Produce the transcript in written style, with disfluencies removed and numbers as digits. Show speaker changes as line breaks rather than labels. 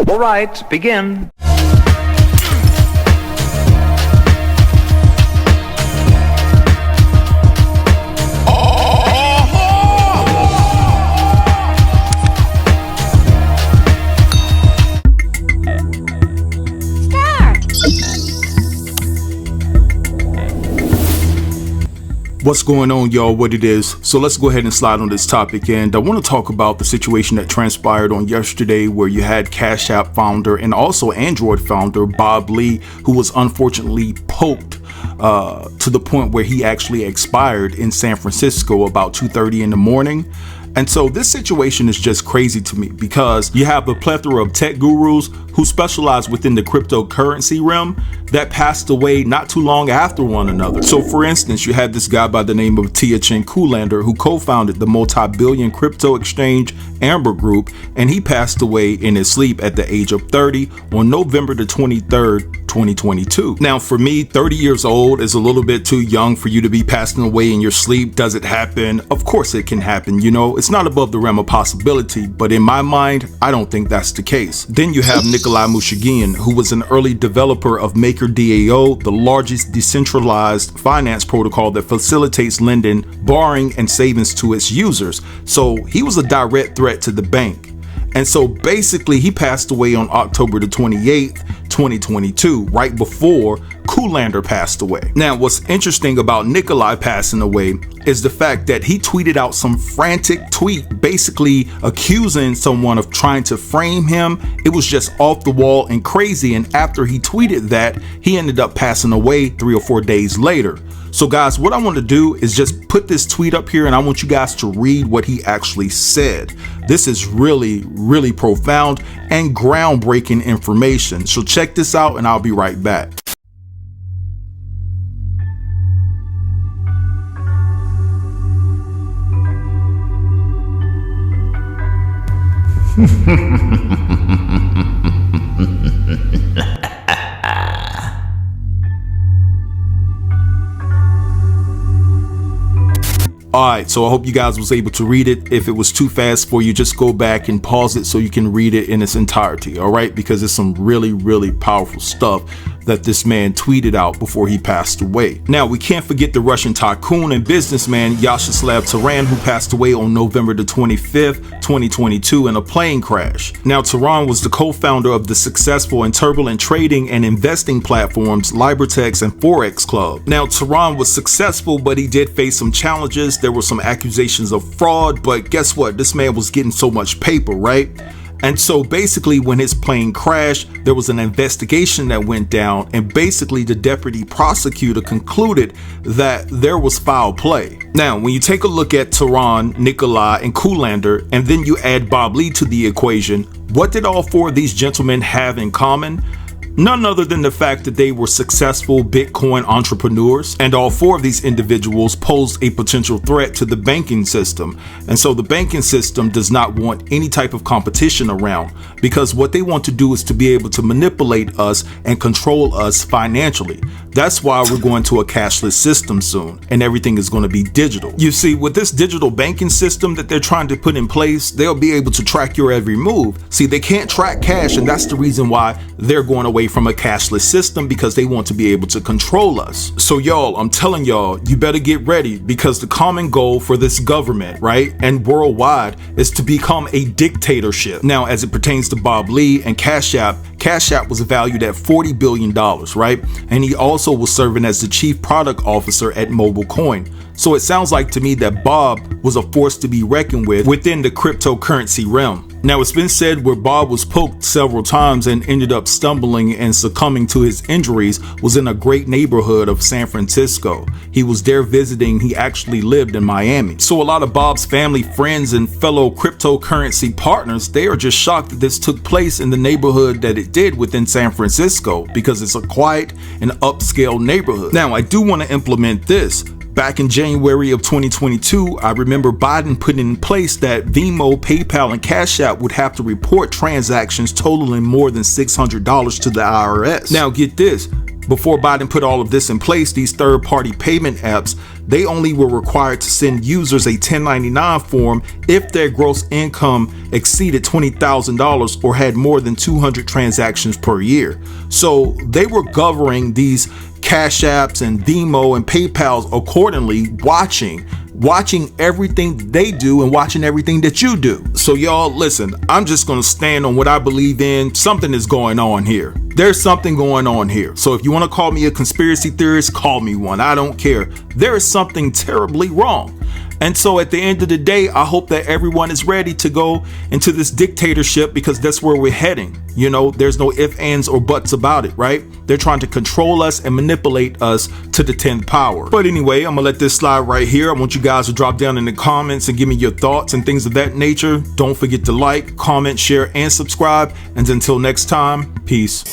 All right, begin.
What's going on, y'all? What it is? So let's go ahead and slide on this topic, and I want to talk about the situation that transpired on yesterday where you had CashApp founder and also Android founder Bob Lee, who was unfortunately poked to the point where he actually expired in San Francisco about 2:30 in the morning. And so this situation is just crazy to me because you have a plethora of tech gurus who specialize within the cryptocurrency realm that passed away not too long after one another. So for instance, you had this guy by the name of Tia-Chin Koolander who co-founded the multi-billion crypto exchange Amber Group, and he passed away in his sleep at the age of 30 on November the 23rd, 2022. Now for me, 30 years old is a little bit too young for you to be passing away in your sleep. Does it happen? Of course it can happen. You know, it's not above the realm of possibility, but in my mind, I don't think that's the case. Then you have Nikolai Mushigian, who was an early developer of MakerDAO, the largest decentralized finance protocol that facilitates lending, borrowing, and savings to its users. So he was a direct threat to the bank. And so basically he passed away on October the 28th, 2022, right before Koolander passed away. Now, what's interesting about Nikolai passing away is the fact that he tweeted out some frantic tweet, basically accusing someone of trying to frame him. It was just off the wall and crazy. And after he tweeted that, he ended up passing away 3 or 4 days later. So guys, what I want to do is just put this tweet up here and I want you guys to read what he actually said. This is really, really profound and groundbreaking information. So check this out and I'll be right back. Alright, so I hope you guys was able to read it. If it was too fast for you, just go back and pause it so you can read it in its entirety, alright? Because it's some really, really powerful stuff that this man tweeted out before he passed away. Now, we can't forget the Russian tycoon and businessman Vyacheslav Taran, who passed away on November the 25th, 2022 in a plane crash. Now, Taran was the co-founder of the successful and turbulent trading and investing platforms Libertex and Forex Club. Now, Taran was successful, but he did face some challenges. There were some accusations of fraud, but guess what? This man was getting so much paper, right? And so basically when his plane crashed, there was an investigation that went down, and basically the deputy prosecutor concluded that there was foul play. Now, when you take a look at Taran, Nikolai, and Koolander, and then you add Bob Lee to the equation, what did all four of these gentlemen have in common? None other than the fact that they were successful Bitcoin entrepreneurs, and all four of these individuals posed a potential threat to the banking system. And so the banking system does not want any type of competition around, because what they want to do is to be able to manipulate us and control us financially. That's why we're going to a cashless system soon, and everything is going to be digital. You see, with this digital banking system that they're trying to put in place, they'll be able to track your every move. See, they can't track cash, and that's the reason why they're going away from a cashless system, because they want to be able to control us. So y'all, I'm telling y'all, you better get ready, because the common goal for this government, right, and worldwide, is to become a dictatorship. Now, as it pertains to Bob Lee and CashApp was valued at $40 billion, right? And he also was serving as the chief product officer at Mobile Coin. So it sounds like to me that Bob was a force to be reckoned with within the cryptocurrency realm. Now, it's been said where Bob was poked several times and ended up stumbling and succumbing to his injuries was in a great neighborhood of San Francisco. He was there visiting. He actually lived in Miami. So a lot of Bob's family, friends, and fellow cryptocurrency partners, they are just shocked that this took place in the neighborhood that it did within San Francisco, because it's a quiet and upscale neighborhood. Now, I do want to implement this. Back in January of 2022, I remember Biden putting in place that Venmo, PayPal, and Cash App would have to report transactions totaling more than $600 to the IRS. Now get this, Before Biden put all of this in place, these third-party payment apps, they only were required to send users a 1099 form if their gross income exceeded $20,000 or had more than 200 transactions per year. So they were governing these Cash Apps and Venmo and PayPals accordingly, watching everything they do and watching everything that you do. So y'all, listen, I'm just gonna stand on what I believe in. Something is going on here. There's something going on here. So if you want to call me a conspiracy theorist, call me one. I don't care. There is something terribly wrong. And so at the end of the day, I hope that everyone is ready to go into this dictatorship, because that's where we're heading. You know, there's no ifs, ands, or buts about it, right? They're trying to control us and manipulate us to the 10th power. But anyway, I'm gonna let this slide right here. I want you guys to drop down in the comments and give me your thoughts and things of that nature. Don't forget to like, comment, share, and subscribe. And until next time, peace.